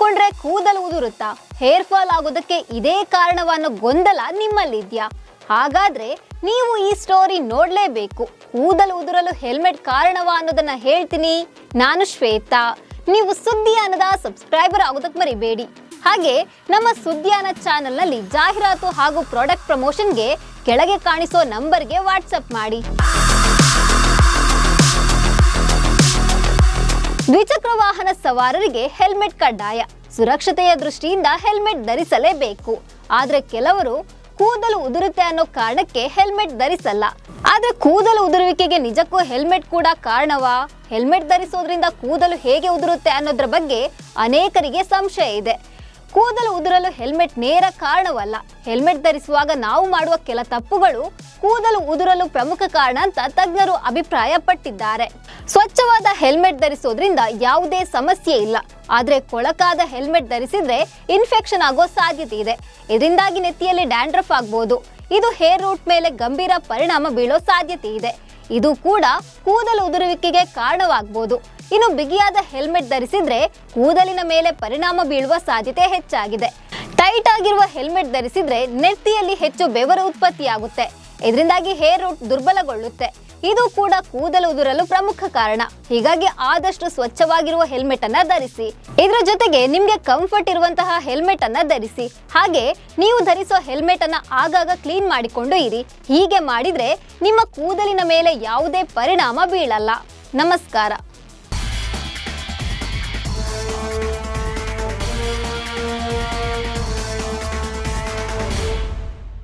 ಹಾಕೊಂಡ್ರೆ ಕೂದಲು ಉದುರುತ್ತಾ, hair fall ಆಗೋದಕ್ಕೆ ಇದೇ ಕಾರಣವನ್ನೋ ಗೊಂದಲ ನಿಮ್ಮಲ್ಲಿದ್ಯಾ? ಹಾಗಾದ್ರೆ ನೀವು ಈ ಸ್ಟೋರಿ ನೋಡ್ಲೇಬೇಕು. ಕೂದಲು ಉದುರಲು ಹೆಲ್ಮೆಟ್ ಕಾರಣವಾ ಅನ್ನೋದನ್ನ ಹೇಳ್ತೀನಿ. ನಾನು ಶ್ವೇತಾ. ನೀವು ಸುದ್ದಿಯಾನದ ಸಬ್ಸ್ಕ್ರೈಬರ್ ಆಗೋದಕ್ಕೆ ಮರಿಬೇಡಿ. ಹಾಗೆ ನಮ್ಮ ಸುದ್ದಿಯಾನ ಚಾನೆಲ್ನಲ್ಲಿ ಜಾಹೀರಾತು ಹಾಗೂ ಪ್ರಾಡಕ್ಟ್ ಪ್ರಮೋಷನ್ಗೆ ಕೆಳಗೆ ಕಾಣಿಸೋ ನಂಬರ್ಗೆ ವಾಟ್ಸಪ್ ಮಾಡಿ. ದ್ವಿಚಕ್ರ ವಾಹನ ಸವಾರರಿಗೆ ಹೆಲ್ಮೆಟ್ ಕಡ್ಡಾಯ. ಸುರಕ್ಷತೆಯ ದೃಷ್ಟಿಯಿಂದ ಹೆಲ್ಮೆಟ್ ಧರಿಸಲೇಬೇಕು. ಆದ್ರೆ ಕೆಲವರು ಕೂದಲು ಉದುರುತ್ತೆ ಅನ್ನೋ ಕಾರಣಕ್ಕೆ ಹೆಲ್ಮೆಟ್ ಧರಿಸಲ್ಲ. ಆದ್ರೆ ಕೂದಲು ಉದುರುವಿಕೆಗೆ ನಿಜಕ್ಕೂ ಹೆಲ್ಮೆಟ್ ಕೂಡ ಕಾರಣವಾ? ಹೆಲ್ಮೆಟ್ ಧರಿಸೋದ್ರಿಂದ ಕೂದಲು ಹೇಗೆ ಉದುರುತ್ತೆ ಅನ್ನೋದ್ರ ಬಗ್ಗೆ ಅನೇಕರಿಗೆ ಸಂಶಯ ಇದೆ. ಕೂದಲು ಉದುರಲು ಹೆಲ್ಮೆಟ್ ನೇರ ಕಾರಣವಲ್ಲ. ಹೆಲ್ಮೆಟ್ ಧರಿಸುವಾಗ ನಾವು ಮಾಡುವ ಕೆಲ ತಪ್ಪುಗಳು ಕೂದಲು ಉದುರಲು ಪ್ರಮುಖ ಕಾರಣ ಅಂತ ತಜ್ಞರು ಅಭಿಪ್ರಾಯ ಪಟ್ಟಿದ್ದಾರೆ. ಸ್ವಚ್ಛವಾದ ಹೆಲ್ಮೆಟ್ ಧರಿಸೋದ್ರಿಂದ ಯಾವುದೇ ಸಮಸ್ಯೆ ಇಲ್ಲ. ಆದ್ರೆ ಕೊಳಕಾದ ಹೆಲ್ಮೆಟ್ ಧರಿಸಿದ್ರೆ ಇನ್ಫೆಕ್ಷನ್ ಆಗೋ ಸಾಧ್ಯತೆ ಇದೆ. ಇದರಿಂದಾಗಿ ನೆತ್ತಿಯಲ್ಲಿ ಡ್ಯಾಂಡ್ರಫ್ ಆಗ್ಬೋದು. ಇದು ಹೇರ್ ರೂಟ್ ಮೇಲೆ ಗಂಭೀರ ಪರಿಣಾಮ ಬೀಳೋ ಸಾಧ್ಯತೆ ಇದೆ. ಇದು ಕೂಡ ಕೂದಲು ಉದುರುವಿಕೆಗೆ ಕಾರಣವಾಗಬಹುದು. ಇನ್ನು ಬಿಗಿಯಾದ ಹೆಲ್ಮೆಟ್ ಧರಿಸಿದ್ರೆ ಕೂದಲಿನ ಮೇಲೆ ಪರಿಣಾಮ ಬೀಳುವ ಸಾಧ್ಯತೆ ಹೆಚ್ಚಾಗಿದೆ. ಟೈಟ್ ಆಗಿರುವ ಹೆಲ್ಮೆಟ್ ಧರಿಸಿದ್ರೆ ನೆತ್ತಿಯಲ್ಲಿ ಹೆಚ್ಚು ಬೆವರು ಉತ್ಪತ್ತಿಯಾಗುತ್ತೆ. ಇದರಿಂದಾಗಿ ಹೇರ್ ರೂಟ್ ದುರ್ಬಲಗೊಳ್ಳುತ್ತೆ. ಇದು ಕೂಡ ಕೂದಲು ಉದುರಲು ಪ್ರಮುಖ ಕಾರಣ. ಹೀಗಾಗಿ ಆದಷ್ಟು ಸ್ವಚ್ಛವಾಗಿರುವ ಹೆಲ್ಮೆಟ್ ಅನ್ನ ಧರಿಸಿ. ಇದರ ಜೊತೆಗೆ ನಿಮ್ಗೆ ಕಂಫರ್ಟ್ ಇರುವಂತಹ ಹೆಲ್ಮೆಟ್ ಅನ್ನ ಧರಿಸಿ. ಹಾಗೆ ನೀವು ಧರಿಸೋ ಹೆಲ್ಮೆಟ್ ಅನ್ನ ಆಗಾಗ ಕ್ಲೀನ್ ಮಾಡಿಕೊಂಡು ಇರಿ. ಹೀಗೆ ಮಾಡಿದ್ರೆ ನಿಮ್ಮ ಕೂದಲಿನ ಮೇಲೆ ಯಾವುದೇ ಪರಿಣಾಮ ಬೀಳಲ್ಲ. ನಮಸ್ಕಾರ.